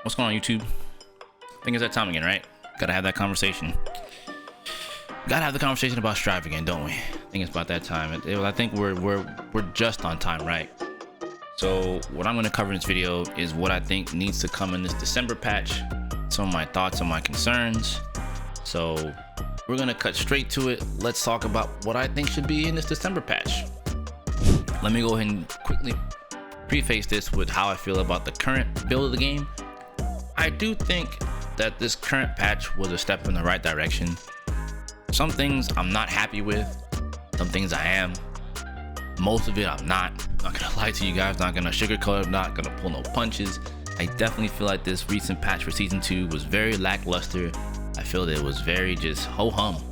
What's going on, YouTube? I think it's that time again, right? Gotta have that conversation. Gotta have the conversation about Strive again, don't we? I think it's about that time. I think we're just on time, right? So what I'm gonna cover in this video is what I think needs to come in this December patch, some of my thoughts and my concerns. So we're gonna cut straight to it. Let's talk about what I think should be in this December patch. Let me go ahead and quickly preface this with how I feel about the current build of the game. I do think that this current patch was a step in the right direction. Some things I'm not happy with, some things I am. Most of it I'm not gonna lie to you guys, not gonna sugarcoat it, not gonna pull no punches. I definitely feel like this recent patch for season 2 was very lackluster. I feel that it was very just ho-hum.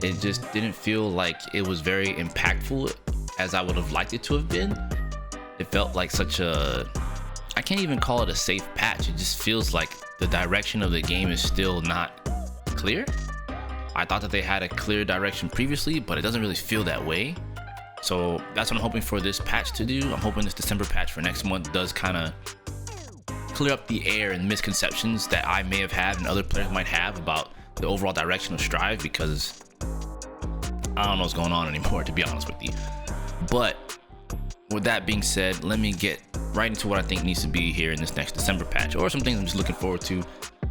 It just didn't feel like it was very impactful as I would have liked it to have been. It felt like such a, I can't even call it a safe patch. It just feels like the direction of the game is still not clear. I thought that they had a clear direction previously, but it doesn't really feel that way. So that's what I'm hoping for this patch to do. I'm hoping this December patch for next month does kind of clear up the air and misconceptions that I may have had and other players might have about the overall direction of Strive, because I don't know what's going on anymore, to be honest with you. But with that being said, let me get right into what I think needs to be here in this next December patch, or some things I'm just looking forward to.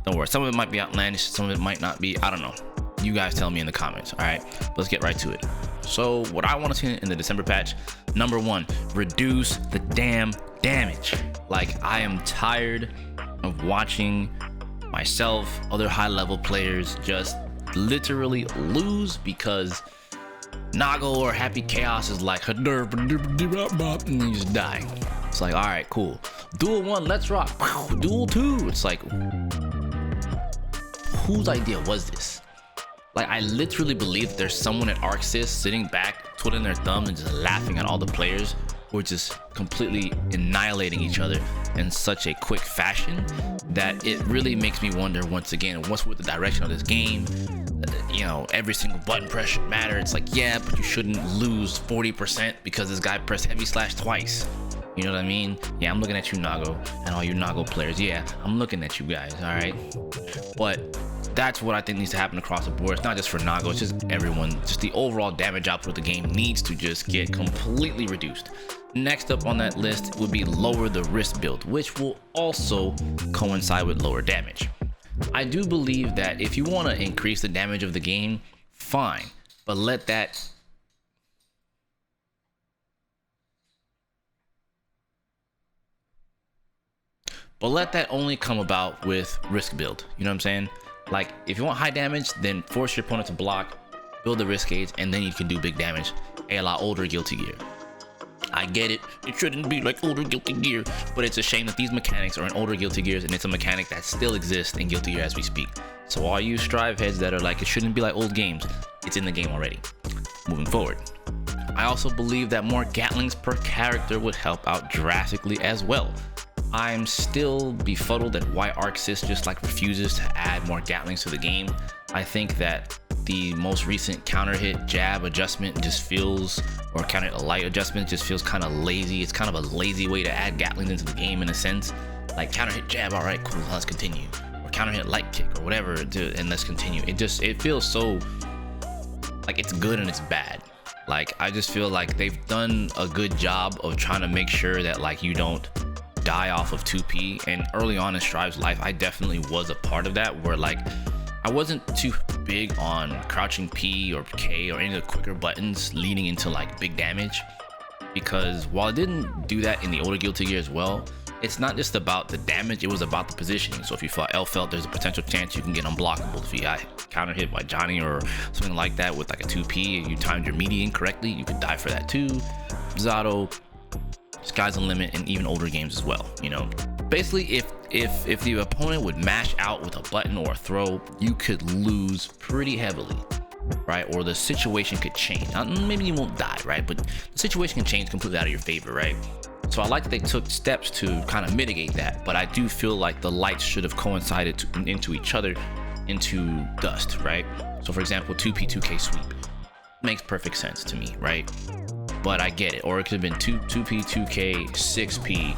Don't worry, some of it might be outlandish, some of it might not be. I don't know. You guys tell me in the comments. All right, let's get right to it. So what I want to see in the December patch, number 1, reduce the damn damage. Like, I am tired of watching myself, other high level players just literally lose because Nago or Happy Chaos is like, and then you just die. It's like, all right, cool. Duel 1, let's rock. Duel 2. It's like, whose idea was this? Like, I literally believe there's someone at RISC sitting back, twiddling their thumbs and just laughing at all the players who are just completely annihilating each other in such a quick fashion that it really makes me wonder once again, what's with the direction of this game? You know, every single button press should matter. It's like, yeah, but you shouldn't lose 40% because this guy pressed heavy slash twice. You know what I mean? Yeah, I'm looking at you, Nago, and all you Nago players. Yeah, I'm looking at you guys, all right? But that's what I think needs to happen across the board. It's not just for Nago, it's just everyone. Just the overall damage output of the game needs to just get completely reduced. Next up on that list would be lower the RISC build, which will also coincide with lower damage. I do believe that if you want to increase the damage of the game, fine, but let that only come about with RISC build. You know what I'm saying? Like, if you want high damage, then force your opponent to block, build the RISC gauge, and then you can do big damage, a la older Guilty Gear. I get it, it shouldn't be like older Guilty Gear, but it's a shame that these mechanics are in older Guilty Gears, and it's a mechanic that still exists in Guilty Gear as we speak. So all you Strive heads that are like, it shouldn't be like old games, it's in the game already. Moving forward, I also believe that more Gatlings per character would help out drastically as well. I'm still befuddled at why RISC just like refuses to add more Gatlings to the game. I think that the most recent counter hit jab adjustment just feels, or counter light adjustment just feels kind of lazy. It's kind of a lazy way to add Gatlings into the game in a sense. Like, counter hit jab, all right, cool, let's continue. Or counter hit light kick or whatever, and let's continue. It feels so like it's good and it's bad. Like, I just feel like they've done a good job of trying to make sure that like you don't die off of 2P, and early on in Strive's life I definitely was a part of that, where like I wasn't too big on crouching P or K or any of the quicker buttons leading into like big damage, because while it didn't do that in the older Guilty Gear as well, it's not just about the damage, it was about the positioning. So if you fought L-Felt, there's a potential chance you can get unblockable. If you got counter hit by Johnny or something like that with like a 2P and you timed your media incorrectly, you could die for that too. Zato, sky's the limit in even older games as well. You know, basically if the opponent would mash out with a button or a throw, you could lose pretty heavily, right? Or the situation could change. Now, maybe you won't die, right? But the situation can change completely out of your favor, right? So I like that they took steps to kind of mitigate that, but I do feel like the lights should have coincided into each other into dust, right? So for example, 2P 2K sweep makes perfect sense to me, right? But I get it. Or it could have been 2P 2K 6P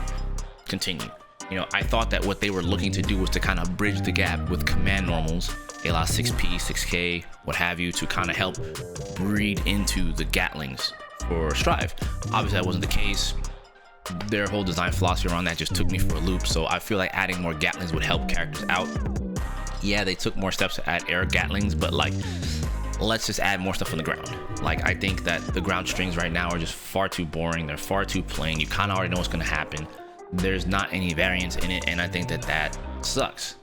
continue. You know, I thought that what they were looking to do was to kind of bridge the gap with command normals. They allow 6P, 6K, what have you, to kind of help breed into the Gatlings for Strive. Obviously, that wasn't the case. Their whole design philosophy around that just took me for a loop. So I feel like adding more Gatlings would help characters out. Yeah, they took more steps to add air Gatlings, but like, let's just add more stuff on the ground. Like, I think that the ground strings right now are just far too boring. They're far too plain. You kind of already know what's going to happen. There's not any variance in it, and I think that that sucks.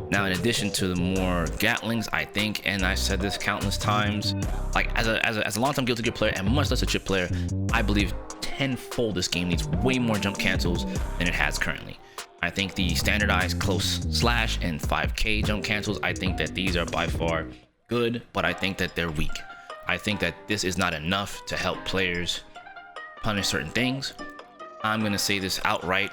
Now, in addition to the more Gatlings, I think, and I said this countless times, like as a long-time Guilty Gear player and much less a chip player, I believe tenfold this game needs way more jump cancels than it has currently. I think the standardized close slash and 5K jump cancels, I think that these are by far good, but I think that they're weak. I think that this is not enough to help players punish certain things. I'm gonna say this outright.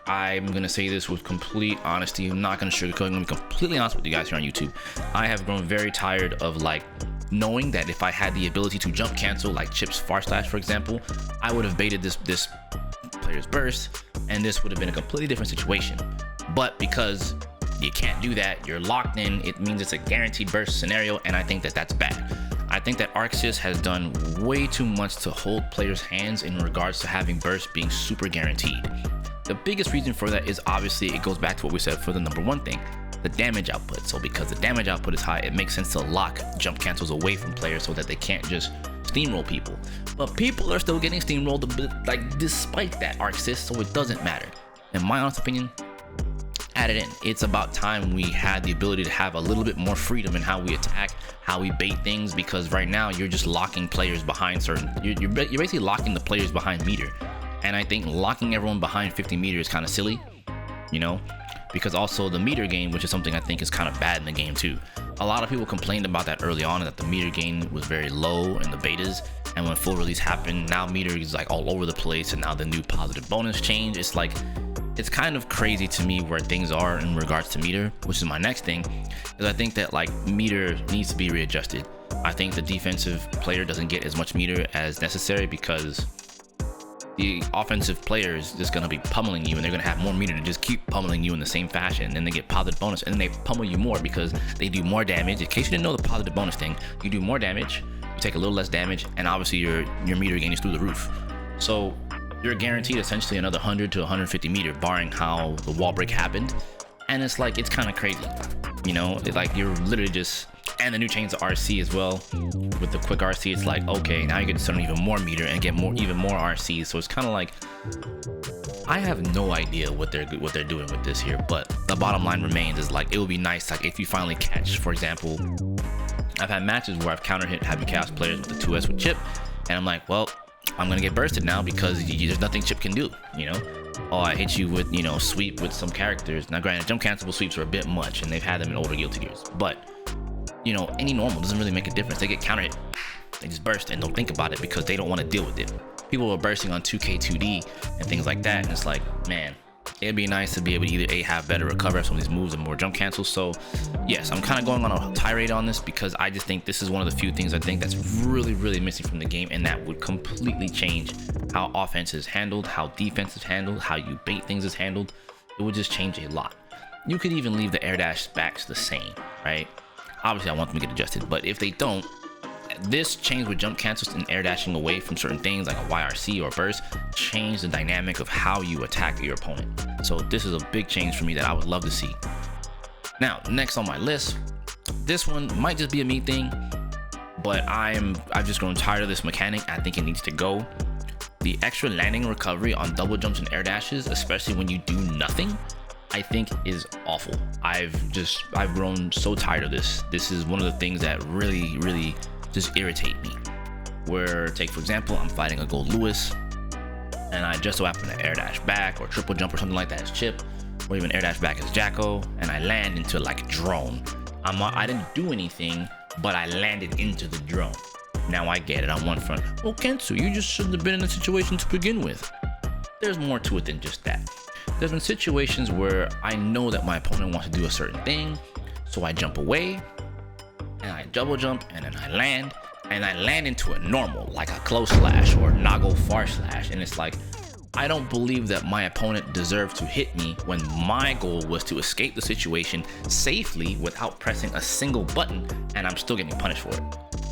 I'm gonna say this with complete honesty. I'm not gonna sugarcoat. I'm gonna be completely honest with you guys here on YouTube. I have grown very tired of like knowing that if I had the ability to jump cancel like Chip's far slash, for example, I would have baited this player's burst, and this would have been a completely different situation. But because you can't do that, you're locked in, it means it's a guaranteed burst scenario, and I think that that's bad. I think that RISC has done way too much to hold players' hands in regards to having bursts being super guaranteed. The biggest reason for that is obviously it goes back to what we said for the number one thing, the damage output. So because the damage output is high, it makes sense to lock jump cancels away from players so that they can't just steamroll people. But people are still getting steamrolled a bit, like, despite that RISC, so it doesn't matter. In my honest opinion, add it in. It's about time we had the ability to have a little bit more freedom in how we attack, how we bait things, because right now you're just locking players behind certain, you're basically locking the players behind meter. And I think locking everyone behind 50 meters is kind of silly, you know, because also the meter gain, which is something I think is kind of bad in the game too. A lot of people complained about that early on, that the meter gain was very low in the betas, and when full release happened, now meter is like all over the place, and now the new positive bonus change, it's like, it's kind of crazy to me where things are in regards to meter, which is my next thing, is I think that like meter needs to be readjusted. I think the defensive player doesn't get as much meter as necessary because the offensive player is just going to be pummeling you, and they're going to have more meter to just keep pummeling you in the same fashion, and then they get positive bonus, and then they pummel you more because they do more damage. In case you didn't know the positive bonus thing, you do more damage, you take a little less damage, and obviously your meter gain is through the roof. So you're guaranteed essentially another 100 to 150 meter, barring how the wall break happened. And it's like, it's kind of crazy, you know, it's like you're literally just, and the new change to RC as well with the quick RC, it's like, okay, now you get to send even more meter and get even more RCs. So it's kind of like, I have no idea what they're doing with this here, but the bottom line remains is like, it would be nice, like if you finally catch, for example, I've had matches where I've counter hit heavy chaos players with the 2S with Chip, and I'm like, well, I'm gonna get bursted now because there's nothing Chip can do, you know. Oh, I hit you with, you know, sweep with some characters. Now granted, jump cancelable sweeps are a bit much, and they've had them in older Guilty Gears, but you know, any normal doesn't really make a difference. They get counter hit, they just burst and don't think about it because they don't want to deal with it. People are bursting on 2K 2D and things like that, and it's like, man, it'd be nice to be able to either A, have better recovery of some of these moves and more jump cancels. So yes, I'm kind of going on a tirade on this because I just think this is one of the few things I think that's really missing from the game, and that would completely change how offense is handled, how defense is handled, how you bait things is handled. It would just change a lot. You could even leave the air dash backs the same, right? Obviously I want them to get adjusted, but if they don't, this change with jump cancels and air dashing away from certain things like a YRC or burst change the dynamic of how you attack your opponent. So this is a big change for me that I would love to see. Now, next on my list, this one might just be a me thing, but I've just grown tired of this mechanic. I think it needs to go. The extra landing recovery on double jumps and air dashes, especially when you do nothing, I think is awful. I've grown so tired of this. This is one of the things that really just irritate me. Where, take for example, I'm fighting a Gold Lewis, and I just so happen to air dash back or triple jump or something like that as Chip, or even air dash back as Jacko, and I land into like a drone. I didn't do anything, but I landed into the drone. Now I get it on one front. Well, Kensou, you just shouldn't have been in a situation to begin with. There's more to it than just that. There's been situations where I know that my opponent wants to do a certain thing, so I jump away, and I double jump, and then I land into a normal, like a close slash or Nago far slash, and it's like, I don't believe that my opponent deserved to hit me when my goal was to escape the situation safely without pressing a single button, and I'm still getting punished for it.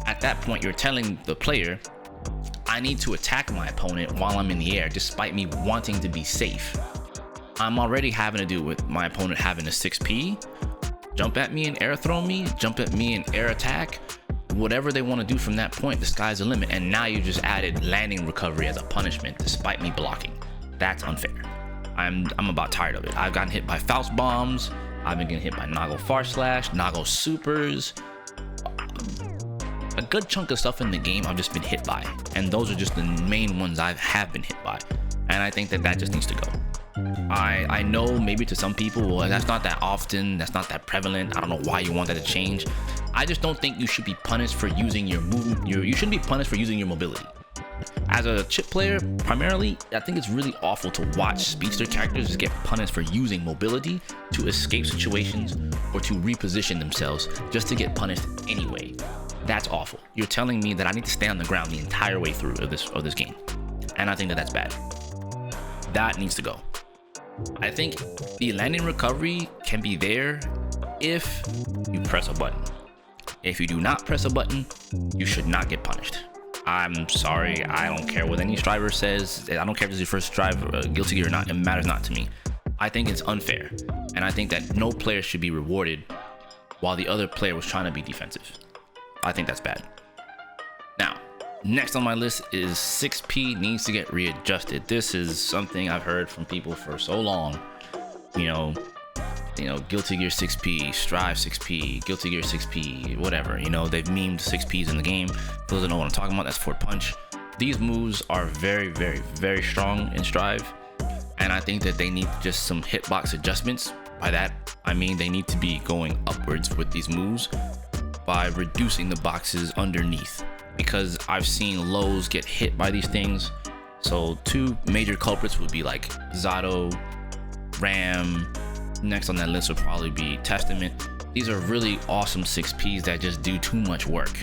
At that point, you're telling the player, I need to attack my opponent while I'm in the air, despite me wanting to be safe. I'm already having to do with my opponent having a 6P, jump at me and air throw me, jump at me and air attack. Whatever they want to do from that point, the sky's the limit. And now you just added landing recovery as a punishment despite me blocking. That's unfair. I'm about tired of it. I've gotten hit by Faust bombs. I've been getting hit by Noggle Far Slash, Noggle Supers. A good chunk of stuff in the game I've just been hit by. And those are just the main ones I have been hit by. And I think that just needs to go. I know maybe to some people, well, that's not that often, that's not that prevalent. I don't know why you want that to change. I just don't think you should be punished for using your movement. You shouldn't be punished for using your mobility. As a chip player, primarily, I think it's really awful to watch Speedster characters just get punished for using mobility to escape situations or to reposition themselves just to get punished anyway. That's awful. You're telling me that I need to stay on the ground the entire way through of this game. And I think that that's bad. That needs to go. I think the landing recovery can be there if you press a button. If you do not press a button, you should not get punished. I'm sorry, I don't care what any striver says. I don't care if it's your first strive, Guilty Gear or not. It matters not to me. I think it's unfair. And I think that no player should be rewarded while the other player was trying to be defensive. I think that's bad. Now, next on my list is 6P needs to get readjusted. This is something I've heard from people for so long. Guilty Gear 6P, Strive 6P, Guilty Gear 6P, whatever. They've memed 6Ps in the game. For those that know what I'm talking about, that's Forward Punch. These moves are very, very, very strong in Strive. And I think that they need just some hitbox adjustments. By that, I mean they need to be going upwards with these moves by reducing the boxes underneath. Because I've seen lows get hit by these things. So two major culprits would be like Zato, Ram. Next on that list would probably be Testament. These are really awesome 6Ps that just do too much work.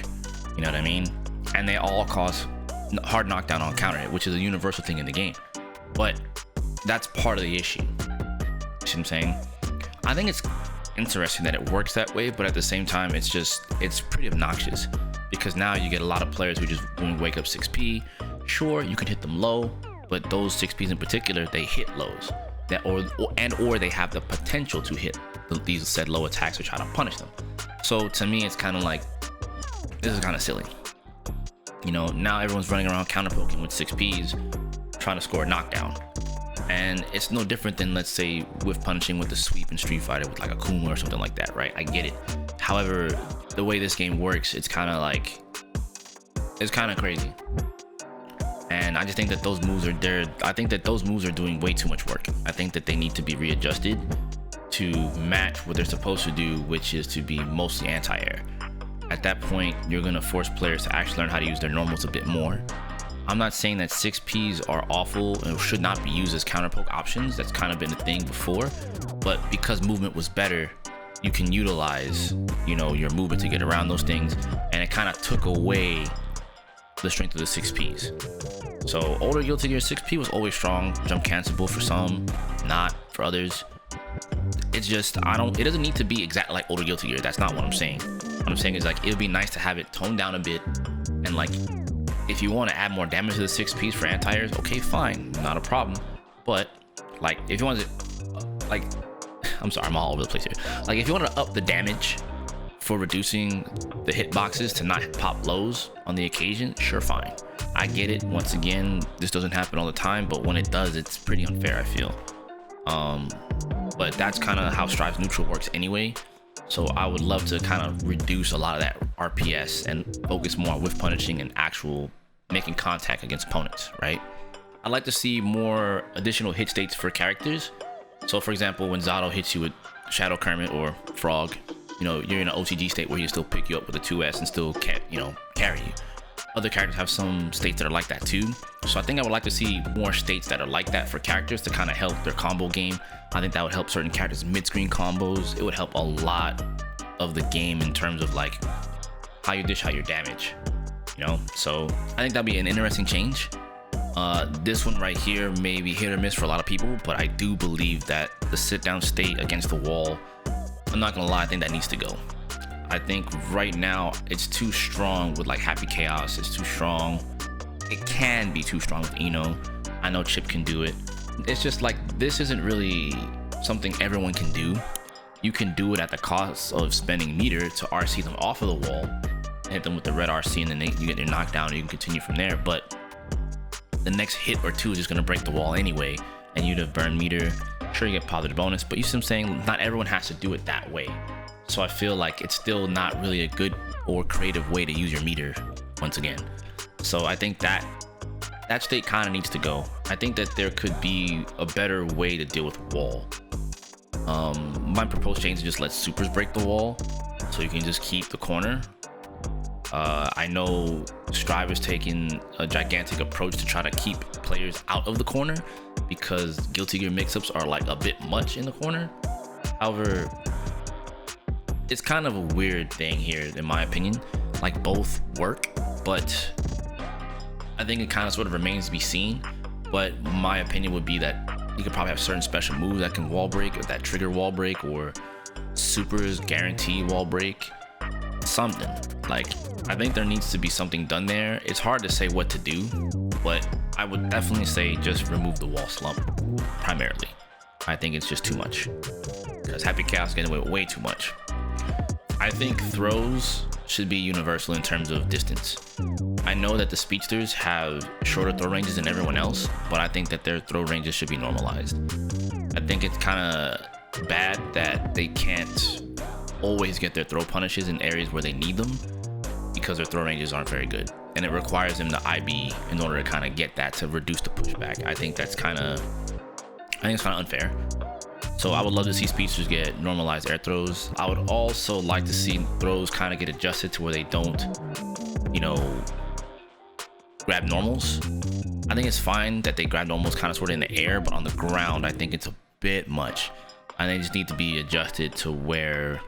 You know what I mean? And they all cause hard knockdown on counter hit, which is a universal thing in the game. But that's part of the issue. You see what I'm saying? I think it's interesting that it works that way, but at the same time, it's pretty obnoxious. Because now you get a lot of players who just wake up 6P. Sure, you can hit them low, but those 6Ps in particular, they hit lows. Or they have the potential to hit these said low attacks or try to punish them. So to me, it's kind of like, this is kind of silly. Now everyone's running around counter poking with 6Ps, trying to score a knockdown. And it's no different than, let's say, whiff punishing with the sweep in Street Fighter with like a Kuma or something like that, right? I get it. However, the way this game works, it's kind of crazy. And I just think that those moves are there. I think that those moves are doing way too much work. I think that they need to be readjusted to match what they're supposed to do, which is to be mostly anti-air. At that point, you're going to force players to actually learn how to use their normals a bit more. I'm not saying that 6Ps are awful and should not be used as counter poke options. That's kind of been the thing before. But because movement was better, you can utilize, your movement to get around those things. And it kind of took away the strength of the 6Ps. So older Guilty Gear 6P was always strong, jump cancelable for some, not for others. It's just, it doesn't need to be exactly like older Guilty Gear. That's not what I'm saying. What I'm saying is like, it would be nice to have it toned down a bit. And like, if you want to add more damage to the 6Ps for anti-airs, okay, fine, not a problem. But like, if you want to, like, I'm sorry, I'm all over the place here. Like, if you want to up the damage for reducing the hitboxes to not pop lows on the occasion, sure, fine. I get it. Once again, this doesn't happen all the time, but when it does, it's pretty unfair, I feel. But that's kind of how Strive's neutral works anyway. So I would love to kind of reduce a lot of that RPS and focus more on whiff punishing and actual making contact against opponents, right? I'd like to see more additional hit states for characters. So for example, when Zato hits you with Shadow Kermit or Frog, you're in an OTG state where he'll still pick you up with a 2S and still carry you. Other characters have some states that are like that too. So I think I would like to see more states that are like that for characters to kind of help their combo game. I think that would help certain characters mid-screen combos. It would help a lot of the game in terms of like how you dish out your damage, So I think that'd be an interesting change. This one right here may be hit or miss for a lot of people, but I do believe that the sit down state against the wall, I'm not gonna lie, I think that needs to go. I think right now it's too strong with like Happy Chaos. It's too strong. It can be too strong with Eno. I know Chip can do it. It's just like, this isn't really something everyone can do. You can do it at the cost of spending meter to RC them off of the wall, hit them with the red RC, and then you get their knockdown and you can continue from there. But the next hit or two is just gonna break the wall anyway, and you'd have burned meter. Sure, you get positive bonus, but you see what I'm saying? Not everyone has to do it that way. So I feel like it's still not really a good or creative way to use your meter once again. So I think that state kind of needs to go. I think that there could be a better way to deal with wall. My proposed change is just let supers break the wall, so you can just keep the corner. I know Strive is taking a gigantic approach to try to keep players out of the corner because Guilty Gear mix-ups are like a bit much in the corner. However, it's kind of a weird thing here in my opinion. Like, both work, but I think it kind of sort of remains to be seen. But my opinion would be that you could probably have certain special moves that can wall break, or that trigger wall break, or supers guarantee wall break, something. Like, I think there needs to be something done there. It's hard to say what to do, but I would definitely say just remove the wall slump primarily. I think it's just too much, because Happy Chaos is getting away with way too much. I think throws should be universal in terms of distance. I know that the Speedsters have shorter throw ranges than everyone else, but I think that their throw ranges should be normalized. I think it's kind of bad that they can't always get their throw punishes in areas where they need them, because their throw ranges aren't very good, and it requires them to IB in order to kind of get that to reduce the pushback. I think it's kind of unfair. So I would love to see Speedsters get normalized air throws. I would also like to see throws kind of get adjusted to where they don't, you know, grab normals. I think it's fine that they grab normals kind of sort of in the air, but on the ground, I think it's a bit much. I think they just need to be adjusted to where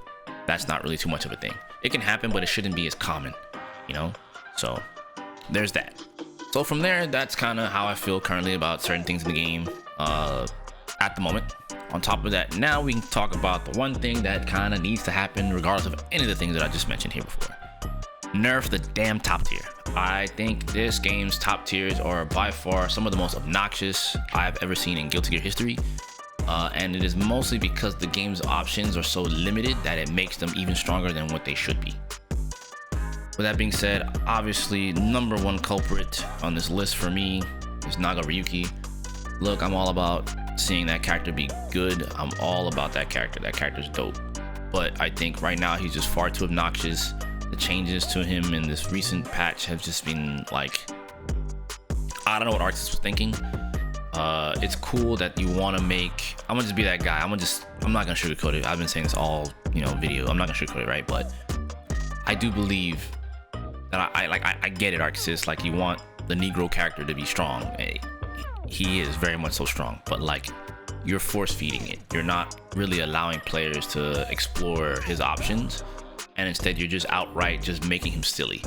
that's not really too much of a thing. It can happen, but it shouldn't be as common, you know? So there's that. So from there, that's kind of how I feel currently about certain things in the game at the moment. On top of that, now we can talk about the one thing that kind of needs to happen regardless of any of the things that I just mentioned here before. Nerf the damn top tier. I think this game's top tiers are by far some of the most obnoxious I've ever seen in Guilty Gear history. And it is mostly because the game's options are so limited that it makes them even stronger than what they should be. With that being said, obviously number one culprit on this list for me is Naga Ryuki. Look, I'm all about seeing that character be good. I'm all about that character. That character's dope. But I think right now he's just far too obnoxious. The changes to him in this recent patch have just been like, I don't know what artist was thinking. It's cool that you want to make, I'm gonna just be that guy. I'm not gonna sugarcoat it. I've been saying this all, video. I'm not gonna sugarcoat it, right? But I do believe that I get it, Arxis. Like, you want the Negro character to be strong. He is very much so strong, but like, you're force feeding it. You're not really allowing players to explore his options, and instead you're just outright just making him silly.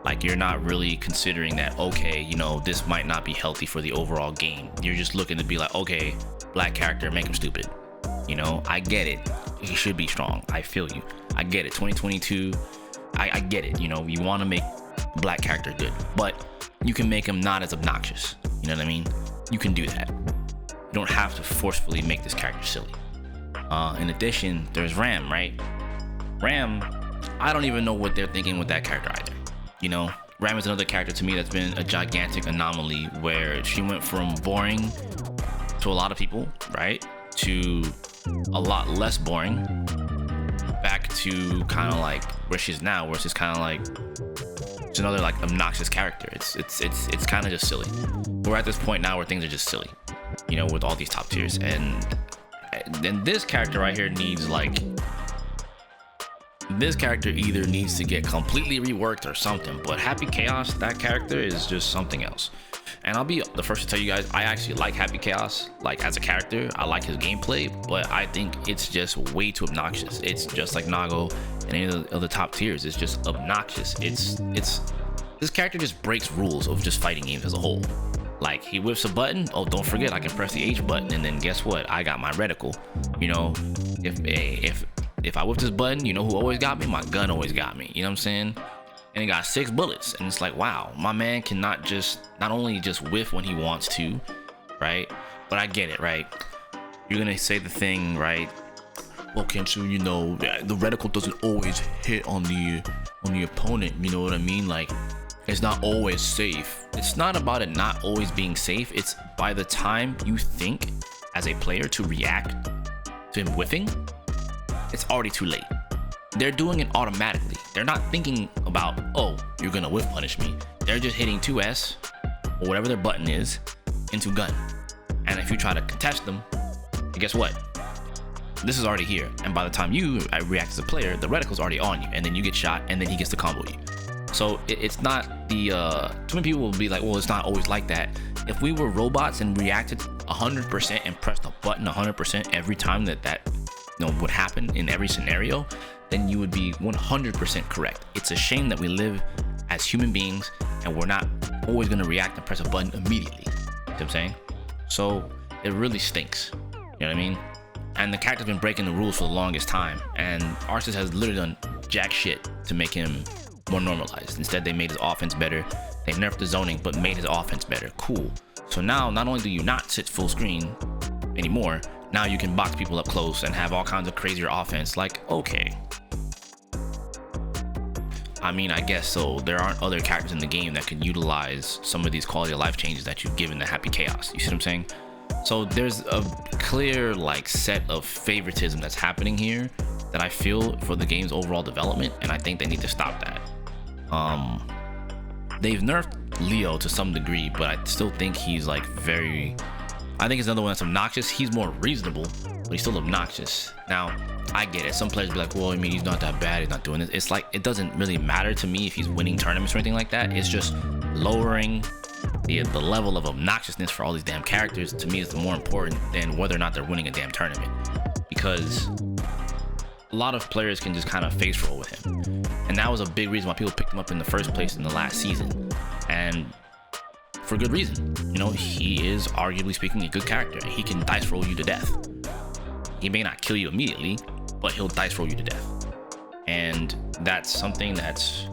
Like, you're not really considering that, okay, this might not be healthy for the overall game. You're just looking to be like, okay, black character, make him stupid. I get it. He should be strong. I feel you. I get it. 2022, I get it. You want to make black character good, but you can make him not as obnoxious. You know what I mean? You can do that. You don't have to forcefully make this character silly. In addition, there's Ram, right? Ram, I don't even know what they're thinking with that character either. Ram is another character to me that's been a gigantic anomaly, where she went from boring to a lot of people, right, to a lot less boring, back to kind of like where she's now, where she's kind of like it's another like obnoxious character. It's kind of just silly. We're at this point now where things are just silly, with all these top tiers, and this character right here needs this character either needs to get completely reworked or something. But Happy Chaos, that character is just something else. And I'll be the first to tell you guys, I actually like Happy Chaos. Like, as a character, I like his gameplay, but I think it's just way too obnoxious. It's just like Nago and any of the top tiers. It's just obnoxious. This character just breaks rules of just fighting games as a whole. Like, he whips a button, oh, don't forget, I can press the H button, and then guess what? I got my reticle. You know, if I whip this button, you know who always got me? My gun always got me. You know what I'm saying? And it got 6 bullets, and it's like, wow, my man cannot not only just whiff when he wants to, right? But I get it, right? You're gonna say the thing, right? Well, Kensou, you know, the reticle doesn't always hit on the opponent. You know what I mean? Like, it's not always safe. It's not about it not always being safe. It's by the time you think as a player to react to him whiffing, it's already too late. They're doing it automatically. They're not thinking about, oh, you're gonna whiff punish me. They're just hitting 2S or whatever their button is into gun. And if you try to contest them, guess what? This is already here. And by the time you react as a player, the reticle's already on you, and then you get shot, and then he gets to combo you. So it's not the too many people will be like, well, it's not always like that. If we were robots and reacted 100% and pressed the button 100% every time that would happen in every scenario, then you would be 100% correct. It's a shame that we live as human beings and we're not always going to react and press a button immediately. You know what I'm saying? So it really stinks. You know what I mean? And the character's been breaking the rules for the longest time, and RISC has literally done jack shit to make him more normalized. Instead, they made his offense better. They nerfed the zoning, but made his offense better. Cool. So now, not only do you not sit full screen anymore, now you can box people up close and have all kinds of crazier offense. Like, okay. I mean, I guess so. There aren't other characters in the game that can utilize some of these quality of life changes that you've given the Happy Chaos. You see what I'm saying? So there's a clear like set of favoritism that's happening here that I feel for the game's overall development, and I think they need to stop that. They've nerfed Leo to some degree, but I still think he's like I think it's another one that's obnoxious. He's more reasonable, but he's still obnoxious. Now, I get it. Some players be like, well, I mean, he's not that bad. He's not doing this. It's like, it doesn't really matter to me if he's winning tournaments or anything like that. It's just lowering the level of obnoxiousness for all these damn characters. To me, is more important than whether or not they're winning a damn tournament, because a lot of players can just kind of face roll with him, and that was a big reason why people picked him up in the first place in the last season, and for good reason. You know, he is arguably speaking a good character. He can dice roll you to death. He may not kill you immediately, but he'll dice roll you to death, and that's something that's,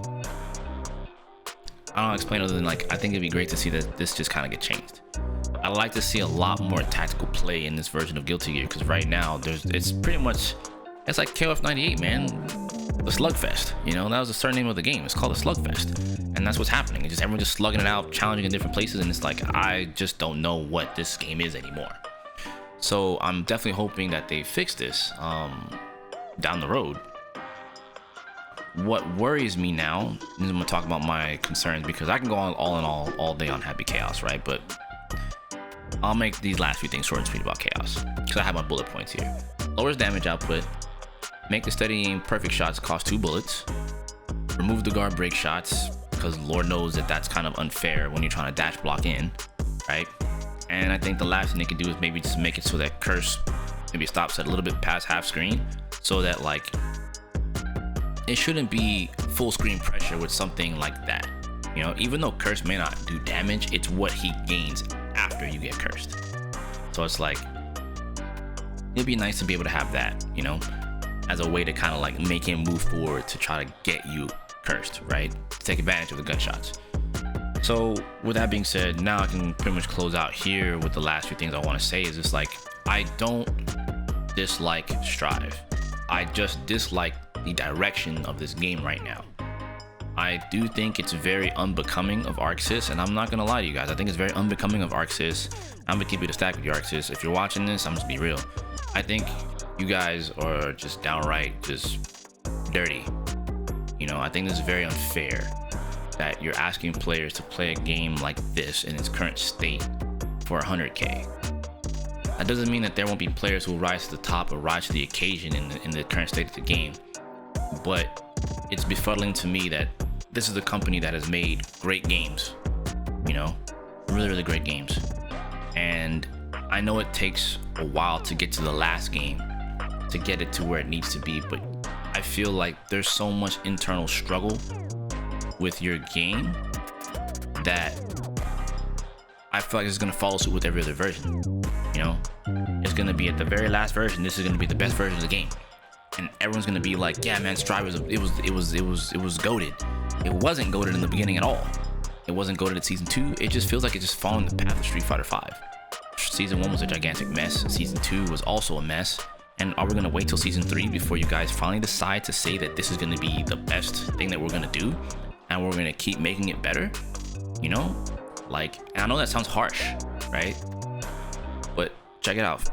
I don't explain other than like, I think it'd be great to see that this just kind of get changed. I'd like to see a lot more tactical play in this version of Guilty Gear, because right now it's pretty much, it's like KOF 98, man. The slugfest, you know, that was the certain name of the game. It's called a slugfest, and that's what's happening. It's just everyone just slugging it out, challenging in different places, and it's like, I just don't know what this game is anymore. So I'm definitely hoping that they fix this down the road. What worries me now, and I'm gonna talk about my concerns, because I can go on all day on Happy Chaos, right? But I'll make these last few things short and sweet about Chaos, because I have my bullet points here. Lowers damage output, make the steady aim perfect shots cost 2 bullets, remove the guard break shots, because Lord knows that that's kind of unfair when you're trying to dash block in, right? And I think the last thing they can do is maybe just make it so that curse maybe stops at a little bit past half screen, so that like it shouldn't be full screen pressure with something like that. You know, even though curse may not do damage, it's what he gains after you get cursed. So it's like, it'd be nice to be able to have that, you know, as a way to kind of like make him move forward to try to get you cursed, right? To take advantage of the gunshots. So with that being said, now I can pretty much close out here with the last few things I want to say. Is just like, I don't dislike Strive. I just dislike the direction of this game right now. I do think it's very unbecoming of ArcSys, and I'm not gonna lie to you guys, I think it's very unbecoming of ArcSys. I'm gonna keep it a stack with you, ArcSys. If you're watching this, I'm just be real. I think you guys are just downright just dirty. You know, I think this is very unfair that you're asking players to play a game like this in its current state for 100K. That doesn't mean that there won't be players who will rise to the top or rise to the occasion in the current state of the game, but it's befuddling to me that this is a company that has made great games, you know, really, really great games. And I know it takes a while to get to the last game, to get it to where it needs to be, but I feel like there's so much internal struggle with your game that I feel like it's gonna follow suit with every other version. You know, it's gonna be at the very last version. This is gonna be the best version of the game, and everyone's gonna be like, yeah, man, Strive was goated. It wasn't goated in the beginning at all. It wasn't goated at season 2. It just feels like it's just following the path of Street Fighter 5. Season 1 was a gigantic mess. Season 2 was also a mess. And are we gonna wait till season 3 before you guys finally decide to say that this is gonna be the best thing that we're gonna do, and we're gonna keep making it better? You know, like, and I know that sounds harsh, right? But check it out,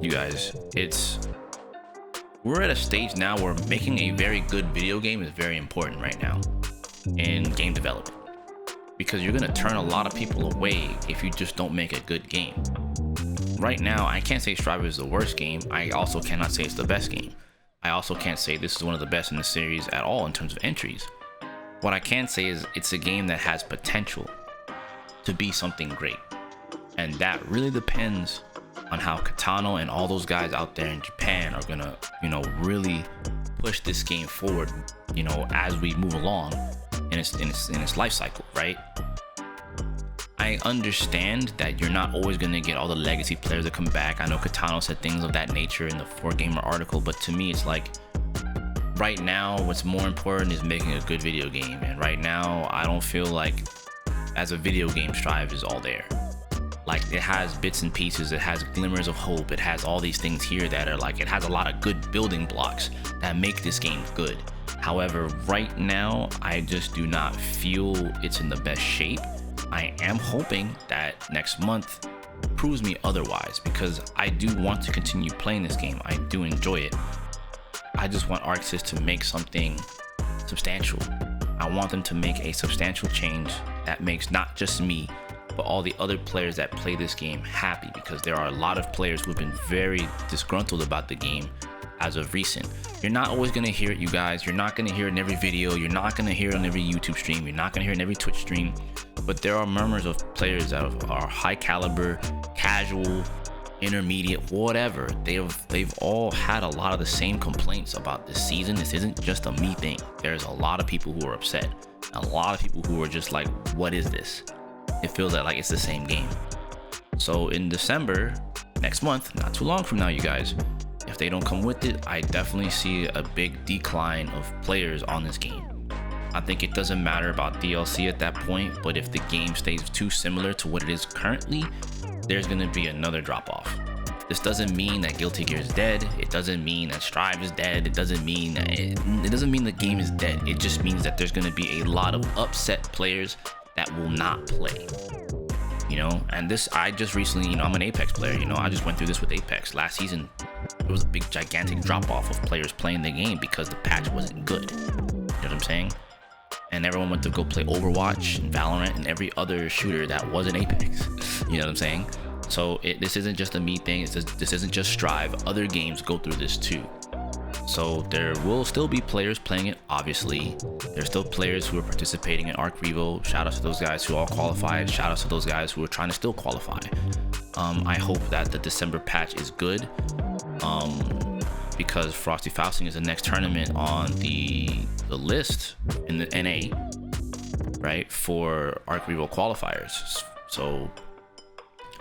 you guys. We're at a stage now where making a very good video game is very important right now in game development, because you're gonna turn a lot of people away if you just don't make a good game. Right now, I can't say Strive is the worst game. I also cannot say it's the best game. I also can't say this is one of the best in the series at all in terms of entries. What I can say is it's a game that has potential to be something great. And that really depends on how Katano and all those guys out there in Japan are gonna, you know, really push this game forward, you know, as we move along in its life cycle, right? I understand that you're not always going to get all the legacy players that come back. I know Katano said things of that nature in the 4Gamer article, but to me it's like, right now what's more important is making a good video game. And right now I don't feel like as a video game Strive is all there. Like, it has bits and pieces, it has glimmers of hope, it has all these things here that are like, it has a lot of good building blocks that make this game good. However, right now I just do not feel it's in the best shape. I am hoping that next month proves me otherwise, because I do want to continue playing this game. I do enjoy it. I just want ArcSys to make something substantial. I want them to make a substantial change that makes not just me, but all the other players that play this game happy, because there are a lot of players who have been very disgruntled about the game as of recent. You're not always gonna hear it, you guys. You're not gonna hear it in every video. You're not gonna hear it on every YouTube stream. You're not gonna hear it in every Twitch stream. But there are murmurs of players that are high caliber, casual, intermediate, whatever. They've all had a lot of the same complaints about this season. This isn't just a me thing. There's a lot of people who are upset. A lot of people who are just like, what is this? It feels like it's the same game. So in December, next month, not too long from now, you guys, if they don't come with it, I definitely see a big decline of players on this game. I think it doesn't matter about DLC at that point, but if the game stays too similar to what it is currently, there's gonna be another drop off. This doesn't mean that Guilty Gear is dead. It doesn't mean that Strive is dead. It doesn't mean that it doesn't mean the game is dead. It just means that there's gonna be a lot of upset players that will not play. You know, and this, I just recently, you know, I'm an Apex player. You know, I just went through this with Apex last season. There was a big gigantic drop off of players playing the game because the patch wasn't good. You know what I'm saying? And everyone went to go play Overwatch and Valorant and every other shooter that wasn't Apex. You know what I'm saying? So this isn't just a me thing. This isn't just Strive. Other games go through this too. So there will still be players playing it, obviously. There's still players who are participating in Arc Revo. Shout out to those guys who all qualified. Shout out to those guys who are trying to still qualify. I hope that the December patch is good. Because Frosty Fausting is the next tournament on the list in the NA, right, for Arc Revo qualifiers. So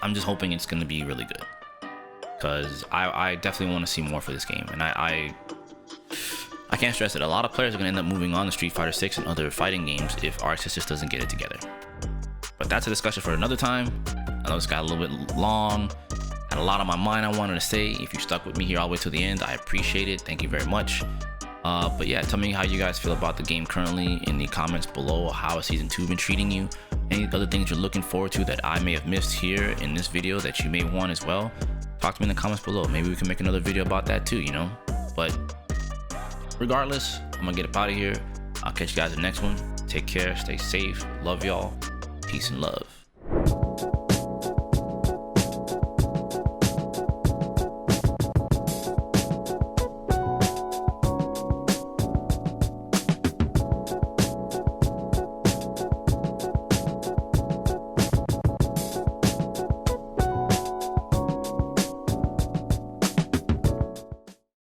I'm just hoping it's going to be really good, because I definitely want to see more for this game. And I can't stress it. A lot of players are going to end up moving on to Street Fighter 6 and other fighting games if ArcSys just doesn't get it together. But that's a discussion for another time. I know this got a little bit long. Had a lot on my mind I wanted to say. If you stuck with me here all the way to the end, I appreciate it. Thank you very much. But yeah, tell me how you guys feel about the game currently in the comments below. How has season 2 been treating you? Any other things you're looking forward to that I may have missed here in this video that you may want as well? Talk to me in the comments below. Maybe we can make another video about that too, you know? But regardless, I'm gonna get up out of here. I'll catch you guys in the next one. Take care, stay safe. Love y'all. Peace and love.